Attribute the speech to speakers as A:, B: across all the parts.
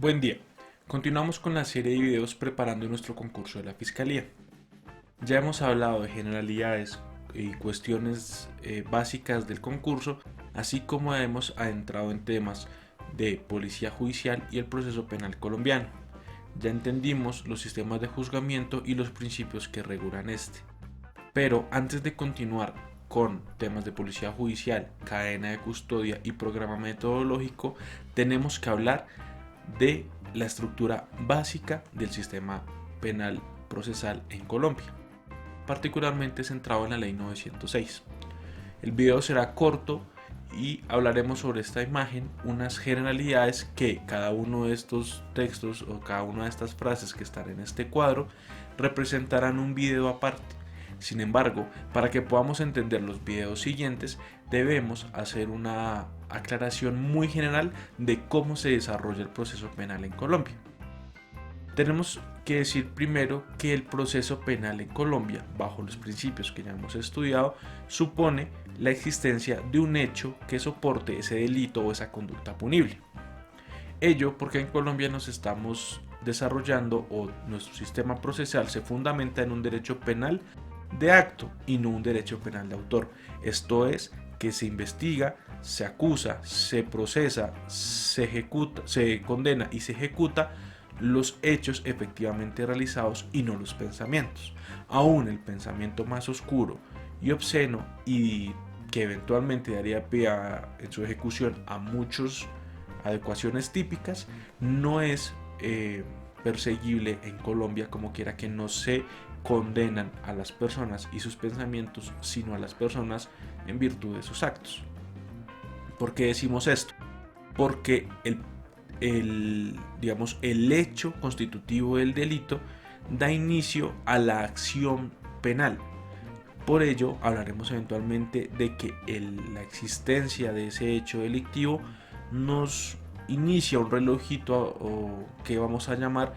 A: Buen día. Continuamos con la serie de videos preparando nuestro concurso de la Fiscalía. Ya hemos hablado de generalidades y cuestiones básicas del concurso, así como hemos adentrado en temas de policía judicial y el proceso penal colombiano. Ya entendimos los sistemas de juzgamiento y los principios que regulan este. Pero antes de continuar con temas de policía judicial, cadena de custodia y programa metodológico, tenemos que hablar de la estructura básica del sistema penal procesal en Colombia, particularmente centrado en la ley 906. El video será corto y hablaremos sobre esta imagen, unas generalidades que cada uno de estos textos o cada una de estas frases que están en este cuadro representarán un video aparte. Sin embargo, para que podamos entender los videos siguientes, debemos hacer una aclaración muy general de cómo se desarrolla el proceso penal en Colombia. Tenemos que decir primero que el proceso penal en Colombia, bajo los principios que ya hemos estudiado, supone la existencia de un hecho que soporte ese delito o esa conducta punible. Ello porque en Colombia nos estamos desarrollando o nuestro sistema procesal se fundamenta en un derecho penal de acto y no un derecho penal de autor. Esto es, que se investiga, se acusa, se procesa, se ejecuta, se condena y se ejecuta los hechos efectivamente realizados y no los pensamientos. Aún el pensamiento más oscuro y obsceno y que eventualmente daría pie en su ejecución a muchas adecuaciones típicas, no es perseguible en Colombia, como quiera que no se condenan a las personas y sus pensamientos, sino a las personas en virtud de sus actos. ¿Por qué decimos esto? Porque el hecho constitutivo del delito da inicio a la acción penal. Por ello, hablaremos eventualmente de que la existencia de ese hecho delictivo nos inicia un relojito o que vamos a llamar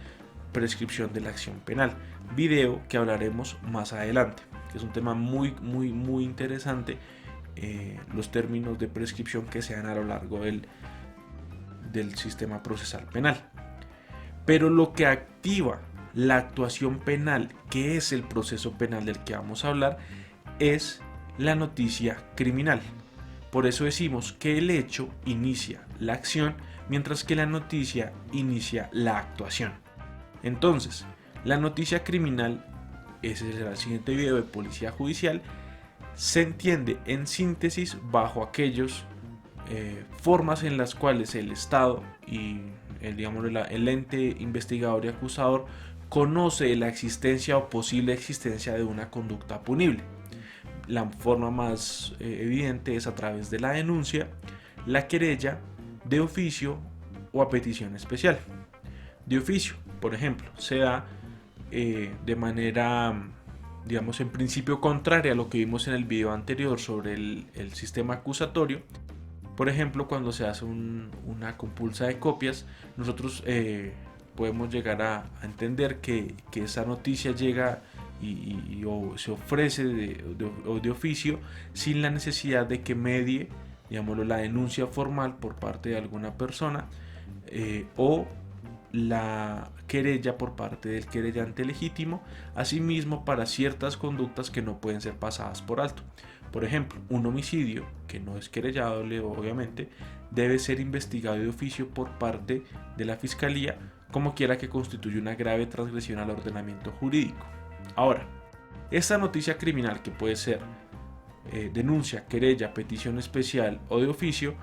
A: prescripción de la acción penal, video que hablaremos más adelante, que es un tema muy interesante, los términos de prescripción que se dan a lo largo del sistema procesal penal. Pero lo que activa la actuación penal, que es el proceso penal del que vamos a hablar, es la noticia criminal. Por eso decimos que el hecho inicia la acción, mientras que la noticia inicia la actuación. Entonces, la noticia criminal, ese será el siguiente video de policía judicial, se entiende en síntesis bajo aquellas formas en las cuales el Estado y el ente investigador y acusador conoce la existencia o posible existencia de una conducta punible. La forma más evidente es a través de la denuncia, la querella, de oficio o a petición especial. De oficio, por ejemplo, se da de manera, en principio contraria a lo que vimos en el video anterior sobre el sistema acusatorio. Por ejemplo, cuando se hace una compulsa de copias, nosotros podemos llegar a entender que esa noticia llega o se ofrece de oficio sin la necesidad de que medie, la denuncia formal por parte de alguna persona o la querella por parte del querellante legítimo, asimismo para ciertas conductas que no pueden ser pasadas por alto. Por ejemplo, un homicidio que no es querellable, obviamente, debe ser investigado de oficio por parte de la Fiscalía, como quiera que constituye una grave transgresión al ordenamiento jurídico. Ahora, esta noticia criminal, que puede ser denuncia, querella, petición especial o de oficio,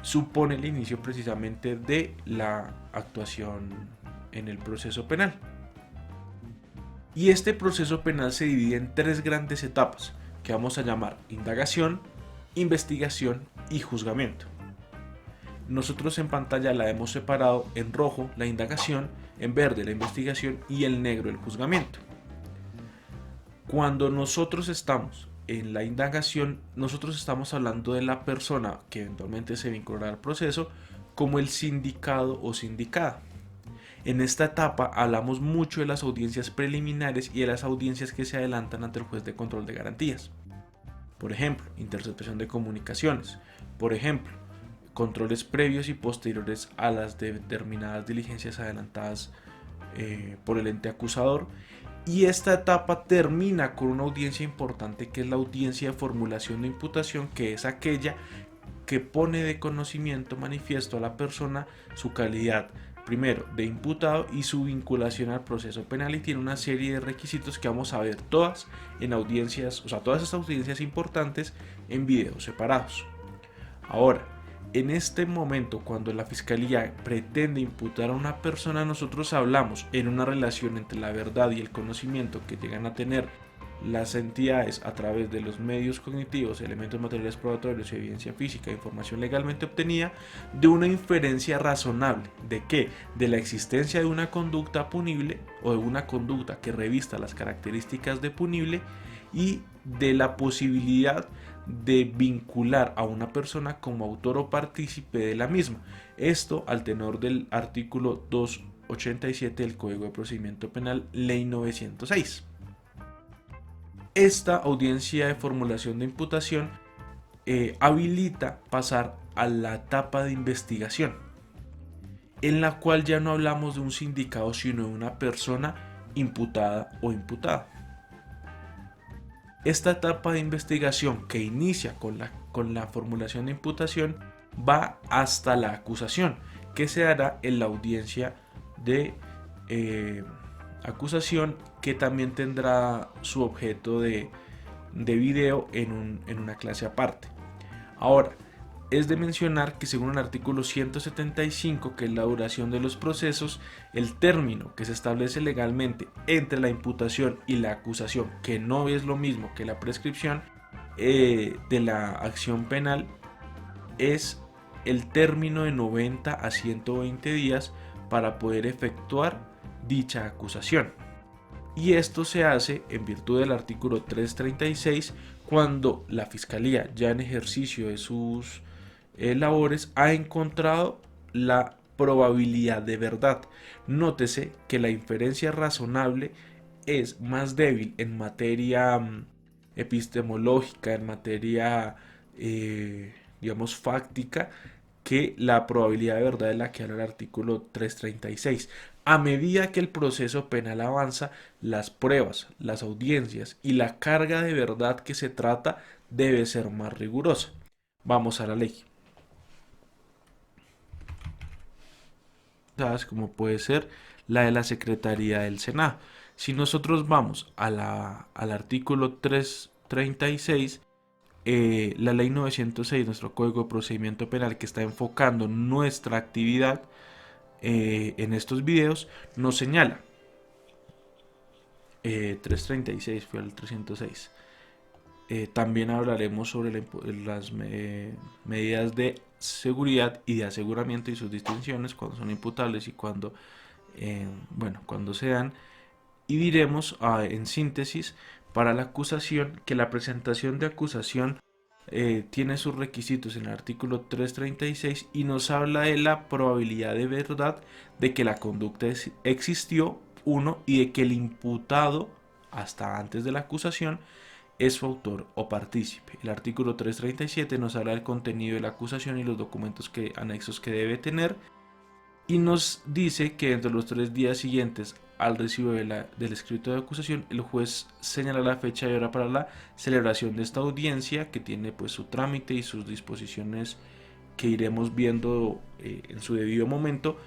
A: supone el inicio precisamente de la actuación en el proceso penal. Y este proceso penal se divide en tres grandes etapas, que vamos a llamar indagación, investigación y juzgamiento. Nosotros en pantalla la hemos separado en rojo la indagación, en verde la investigación y en negro el juzgamiento. Cuando nosotros estamos en la indagación, nosotros estamos hablando de la persona que eventualmente se vinculará al proceso como el sindicado o sindicada. En esta etapa hablamos mucho de las audiencias preliminares y de las audiencias que se adelantan ante el juez de control de garantías. Por ejemplo, interceptación de comunicaciones. Por ejemplo, controles previos y posteriores a las determinadas diligencias adelantadas por el ente acusador. Y esta etapa termina con una audiencia importante, que es la audiencia de formulación de imputación, que es aquella que pone de conocimiento manifiesto a la persona su calidad, primero, de imputado y su vinculación al proceso penal, y tiene una serie de requisitos que vamos a ver todas en audiencias, o sea, todas estas audiencias importantes en videos separados. Ahora, en este momento, cuando la fiscalía pretende imputar a una persona, nosotros hablamos en una relación entre la verdad y el conocimiento que llegan a tener las entidades a través de los medios cognitivos, elementos materiales probatorios, evidencia física, información legalmente obtenida, de una inferencia razonable. ¿De qué? De la existencia de una conducta punible o de una conducta que revista las características de punible, y de la posibilidad de vincular a una persona como autor o partícipe de la misma. Esto al tenor del artículo 287 del Código de Procedimiento Penal, Ley 906. Esta audiencia de formulación de imputación habilita pasar a la etapa de investigación, en la cual ya no hablamos de un sindicado, sino de una persona imputada o imputada. Esta etapa de investigación, que inicia con la formulación de imputación, va hasta la acusación, que se hará en la audiencia de acusación, que también tendrá su objeto de video en una clase aparte. Ahora, es de mencionar que según el artículo 175, que es la duración de los procesos, el término que se establece legalmente entre la imputación y la acusación, que no es lo mismo que la prescripción de la acción penal, es el término de 90 a 120 días para poder efectuar dicha acusación. Y esto se hace en virtud del artículo 336, cuando la Fiscalía, ya en ejercicio de sus labores, ha encontrado la probabilidad de verdad. Nótese que la inferencia razonable es más débil en materia epistemológica, en materia digamos fáctica, que la probabilidad de verdad de la que habla el artículo 336. A medida que el proceso penal avanza, las pruebas, las audiencias y la carga de verdad que se trata debe ser más rigurosa. Vamos a la ley. Como puede ser la de la Secretaría del Senado. Si nosotros vamos al artículo 336, la ley 906, nuestro Código de Procedimiento Penal, que está enfocando nuestra actividad en estos videos, nos señala 336 fue el 306. También hablaremos sobre las medidas de seguridad y de aseguramiento y sus distinciones, cuando son imputables y cuando se dan. Y diremos en síntesis para la acusación que la presentación de acusación tiene sus requisitos en el artículo 336 y nos habla de la probabilidad de verdad de que la conducta existió, uno, y de que el imputado hasta antes de la acusación es su autor o partícipe. El artículo 337 nos habla del contenido de la acusación y los documentos anexos que debe tener, y nos dice que dentro de los 3 días siguientes al recibo del escrito de acusación, el juez señala la fecha y hora para la celebración de esta audiencia, que tiene pues su trámite y sus disposiciones que iremos viendo en su debido momento.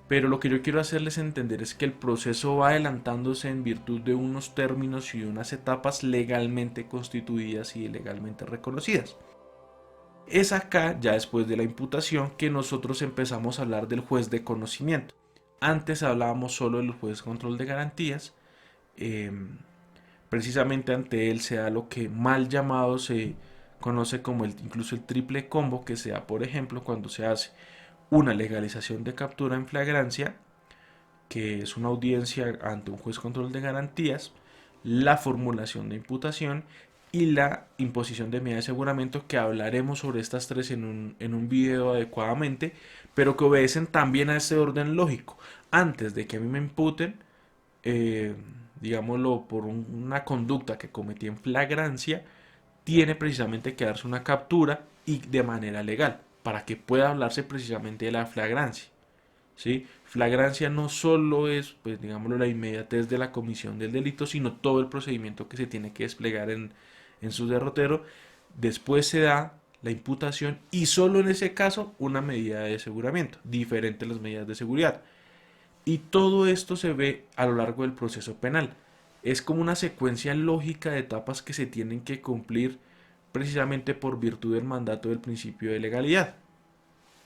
A: Pero lo que yo quiero hacerles entender es que el proceso va adelantándose en virtud de unos términos y de unas etapas legalmente constituidas y legalmente reconocidas. Es acá, ya después de la imputación, que nosotros empezamos a hablar del juez de conocimiento. Antes hablábamos solo del juez de control de garantías. Precisamente ante él se da lo que mal llamado se conoce como incluso el triple combo, que se da, por ejemplo, cuando se hace una legalización de captura en flagrancia, que es una audiencia ante un juez de control de garantías, la formulación de imputación y la imposición de medida de aseguramiento, que hablaremos sobre estas tres en un video adecuadamente, pero que obedecen también a ese orden lógico. Antes de que a mí me imputen, digámoslo, por una conducta que cometí en flagrancia, tiene precisamente que darse una captura y de manera legal, para que pueda hablarse precisamente de la flagrancia. ¿Sí? Flagrancia no solo es, pues digámoslo, la inmediatez de la comisión del delito, sino todo el procedimiento que se tiene que desplegar en su derrotero. Después se da la imputación y solo en ese caso una medida de aseguramiento, diferente a las medidas de seguridad. Y todo esto se ve a lo largo del proceso penal. Es como una secuencia lógica de etapas que se tienen que cumplir precisamente por virtud del mandato del principio de legalidad.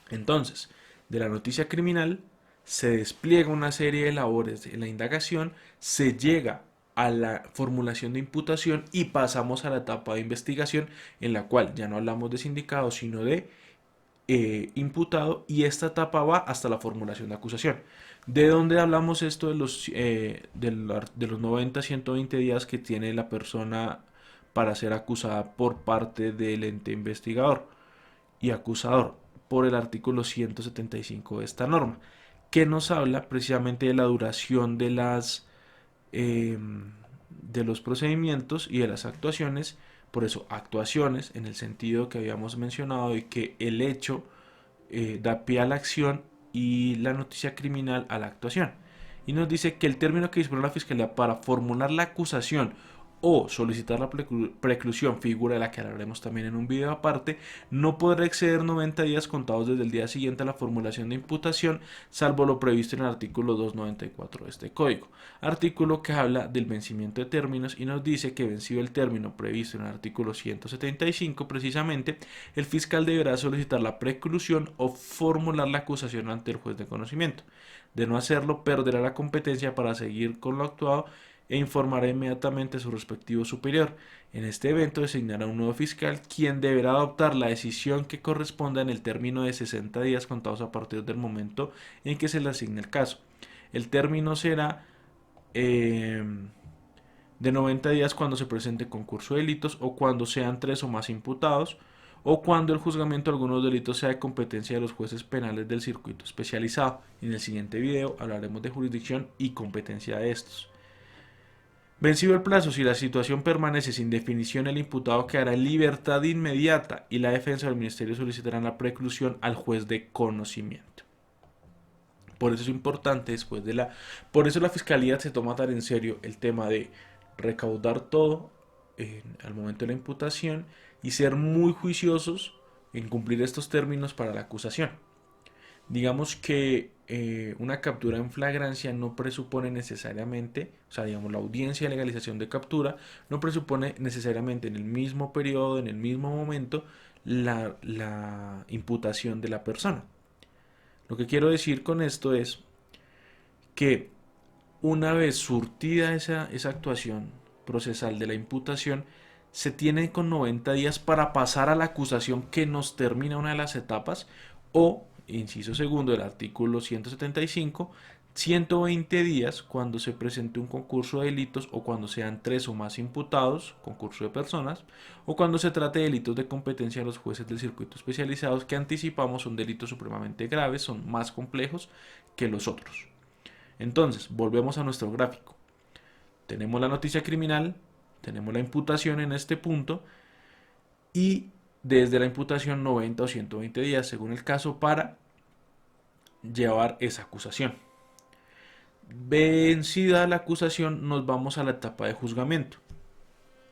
A: Entonces, de la noticia criminal se despliega una serie de labores en la indagación, se llega a la formulación de imputación y pasamos a la etapa de investigación en la cual ya no hablamos de sindicado sino de imputado, y esta etapa va hasta la formulación de acusación. ¿De dónde hablamos esto de los 90 120 días que tiene la persona para ser acusada por parte del ente investigador y acusador? Por el artículo 175 de esta norma, que nos habla precisamente de la duración eh, de los procedimientos y de las actuaciones. Por eso, actuaciones en el sentido que habíamos mencionado de que el hecho da pie a la acción y la noticia criminal a la actuación. Y nos dice que el término que dispone la Fiscalía para formular la acusación o solicitar la preclusión, figura de la que hablaremos también en un video aparte, no podrá exceder 90 días contados desde el día siguiente a la formulación de imputación, salvo lo previsto en el artículo 294 de este código. Artículo que habla del vencimiento de términos y nos dice que vencido el término previsto en el artículo 175 precisamente, el fiscal deberá solicitar la preclusión o formular la acusación ante el juez de conocimiento. De no hacerlo, perderá la competencia para seguir con lo actuado e informará inmediatamente a su respectivo superior. En este evento designará un nuevo fiscal, quien deberá adoptar la decisión que corresponda en el término de 60 días contados a partir del momento en que se le asigne el caso. El término será de 90 días cuando se presente concurso de delitos o cuando sean 3 o más imputados, o cuando el juzgamiento de algunos delitos sea de competencia de los jueces penales del circuito especializado. En el siguiente video hablaremos de jurisdicción y competencia de estos. Vencido el plazo, si la situación permanece sin definición, el imputado quedará en libertad inmediata y la defensa del ministerio solicitará la preclusión al juez de conocimiento. Por eso es importante por eso la fiscalía se toma tan en serio el tema de recaudar todo al momento de la imputación y ser muy juiciosos en cumplir estos términos para la acusación. Digamos que una captura en flagrancia no presupone necesariamente, o sea, digamos, la audiencia de legalización de captura no presupone necesariamente en el mismo periodo, en el mismo momento, la imputación de la persona. Lo que quiero decir con esto es que una vez surtida esa actuación procesal de la imputación, se tiene con 90 días para pasar a la acusación que nos termina una de las etapas, o inciso segundo del artículo 175, 120 días cuando se presente un concurso de delitos o cuando sean 3 o más imputados, concurso de personas, o cuando se trate de delitos de competencia de los jueces del circuito especializados, que anticipamos son delitos supremamente graves, son más complejos que los otros. Entonces, volvemos a nuestro gráfico. Tenemos la noticia criminal, tenemos la imputación en este punto y desde la imputación 90 o 120 días según el caso para llevar esa acusación. Vencida la acusación, nos vamos a la etapa de juzgamiento,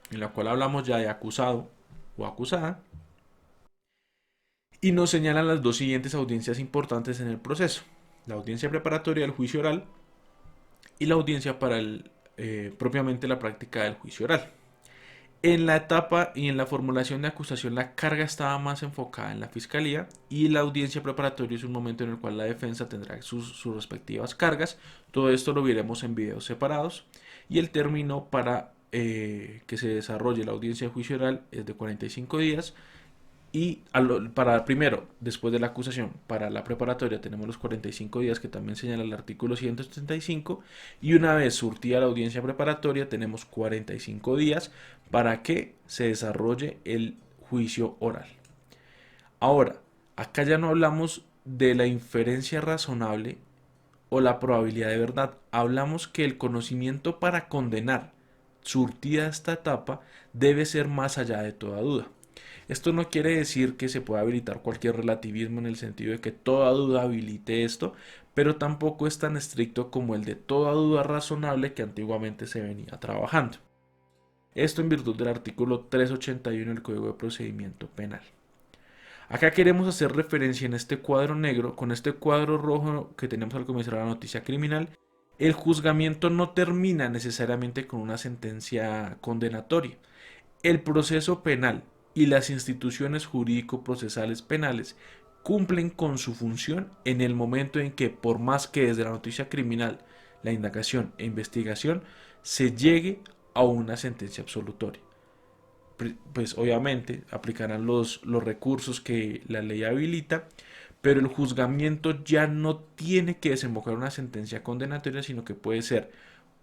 A: en la cual hablamos ya de acusado o acusada, y nos señalan las dos siguientes audiencias importantes en el proceso: la audiencia preparatoria del juicio oral y la audiencia para propiamente la práctica del juicio oral. En la etapa y en la formulación de acusación, la carga estaba más enfocada en la fiscalía, y la audiencia preparatoria es un momento en el cual la defensa tendrá sus respectivas cargas. Todo esto lo veremos en videos separados. Y el término para que se desarrolle la audiencia de juicio oral es de 45 días. Y para primero, después de la acusación, para la preparatoria tenemos los 45 días que también señala el artículo 175, y una vez surtida la audiencia preparatoria tenemos 45 días para que se desarrolle el juicio oral. Ahora, acá ya no hablamos de la inferencia razonable o la probabilidad de verdad, hablamos que el conocimiento para condenar, surtida esta etapa, debe ser más allá de toda duda. Esto no quiere decir que se pueda habilitar cualquier relativismo en el sentido de que toda duda habilite esto, pero tampoco es tan estricto como el de toda duda razonable que antiguamente se venía trabajando. Esto en virtud del artículo 381 del Código de Procedimiento Penal. Acá queremos hacer referencia en este cuadro negro, con este cuadro rojo que tenemos al comenzar la noticia criminal. El juzgamiento no termina necesariamente con una sentencia condenatoria. El proceso penal y las instituciones jurídico-procesales penales cumplen con su función en el momento en que, por más que desde la noticia criminal, la indagación e investigación, se llegue a una sentencia absolutoria. Pues obviamente aplicarán los recursos que la ley habilita, pero el juzgamiento ya no tiene que desembocar una sentencia condenatoria, sino que puede ser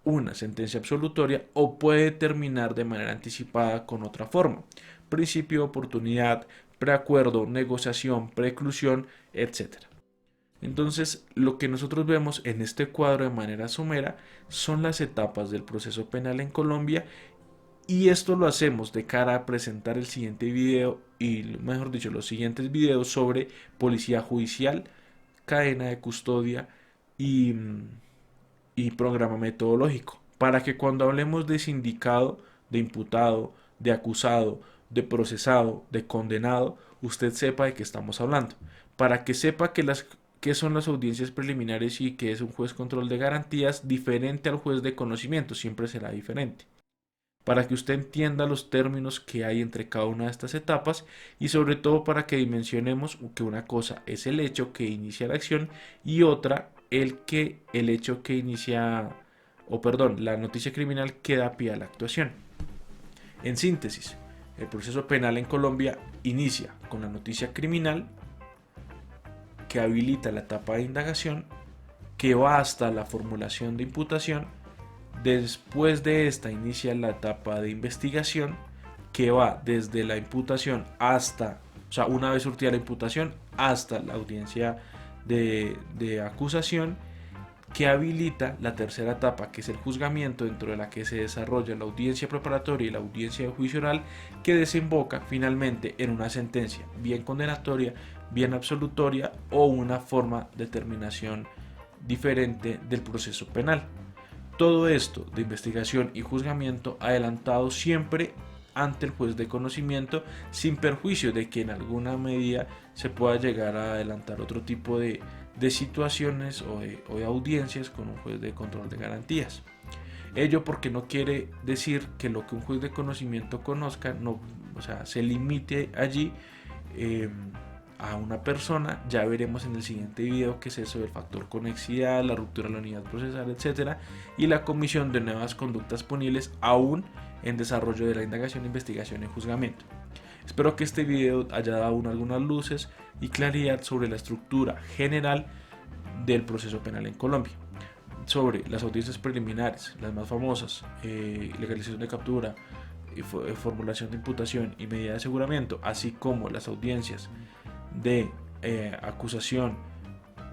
A: una sentencia absolutoria o puede terminar de manera anticipada con otra forma. Principio de oportunidad, preacuerdo, negociación, preclusión, etc. Entonces, lo que nosotros vemos en este cuadro de manera somera son las etapas del proceso penal en Colombia, y esto lo hacemos de cara a presentar el siguiente video y, mejor dicho, los siguientes videos sobre policía judicial, cadena de custodia y, y programa metodológico, para que cuando hablemos de sindicado, de imputado, de acusado, de procesado, de condenado, usted sepa de qué estamos hablando, para que sepa qué son las audiencias preliminares y qué es un juez control de garantías diferente al juez de conocimiento, siempre será diferente, para que usted entienda los términos que hay entre cada una de estas etapas y sobre todo para que dimensionemos que una cosa es el hecho que inicia la acción y otra el hecho que inicia, o perdón, la noticia criminal que da pie a la actuación. En síntesis, el proceso penal en Colombia inicia con la noticia criminal que habilita la etapa de indagación, que va hasta la formulación de imputación. Después de esta inicia la etapa de investigación, que va desde la imputación hasta, o sea, una vez surtida la imputación, hasta la audiencia de acusación, que habilita la tercera etapa, que es el juzgamiento, dentro de la que se desarrolla la audiencia preparatoria y la audiencia de juicio oral, que desemboca finalmente en una sentencia, bien condenatoria, bien absolutoria o una forma de terminación diferente del proceso penal. Todo esto de investigación y juzgamiento adelantado siempre ante el juez de conocimiento, sin perjuicio de que en alguna medida se pueda llegar a adelantar otro tipo de situaciones o de audiencias con un juez de control de garantías. Ello porque no quiere decir que lo que un juez de conocimiento conozca no, o sea, se limite allí a una persona. Ya veremos en el siguiente video qué es eso del factor conexidad, la ruptura de la unidad procesal, etc. Y la comisión de nuevas conductas punibles aún en desarrollo de la indagación, investigación y juzgamiento. Espero que este video haya dado algunas luces y claridad sobre la estructura general del proceso penal en Colombia, sobre las audiencias preliminares, las más famosas, legalización de captura, formulación de imputación y medida de aseguramiento, así como las audiencias de acusación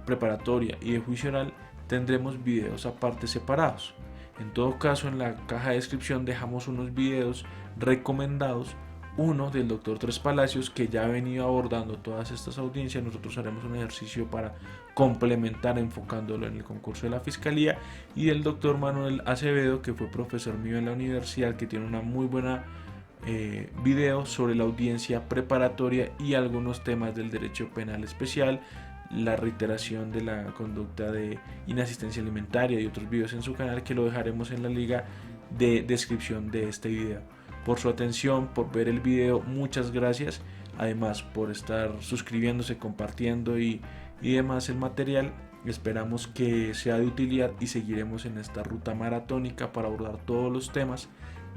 A: preparatoria y de juicio oral. Tendremos videos aparte separados. En todo caso, en la caja de descripción dejamos unos videos recomendados, uno del doctor Tres Palacios, que ya ha venido abordando todas estas audiencias. Nosotros haremos un ejercicio para complementar enfocándolo en el concurso de la Fiscalía, y del doctor Manuel Acevedo, que fue profesor mío en la universidad, que tiene una muy buena video sobre la audiencia preparatoria y algunos temas del derecho penal especial, la reiteración de la conducta de inasistencia alimentaria y otros videos en su canal, que lo dejaremos en la liga de descripción de este video. Por su atención, por ver el video, muchas gracias. Además, por estar suscribiéndose, compartiendo y demás el material. Esperamos que sea de utilidad y seguiremos en esta ruta maratónica para abordar todos los temas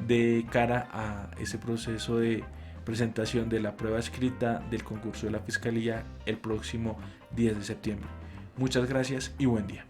A: de cara a ese proceso de presentación de la prueba escrita del concurso de la Fiscalía el próximo 10 de septiembre. Muchas gracias y buen día.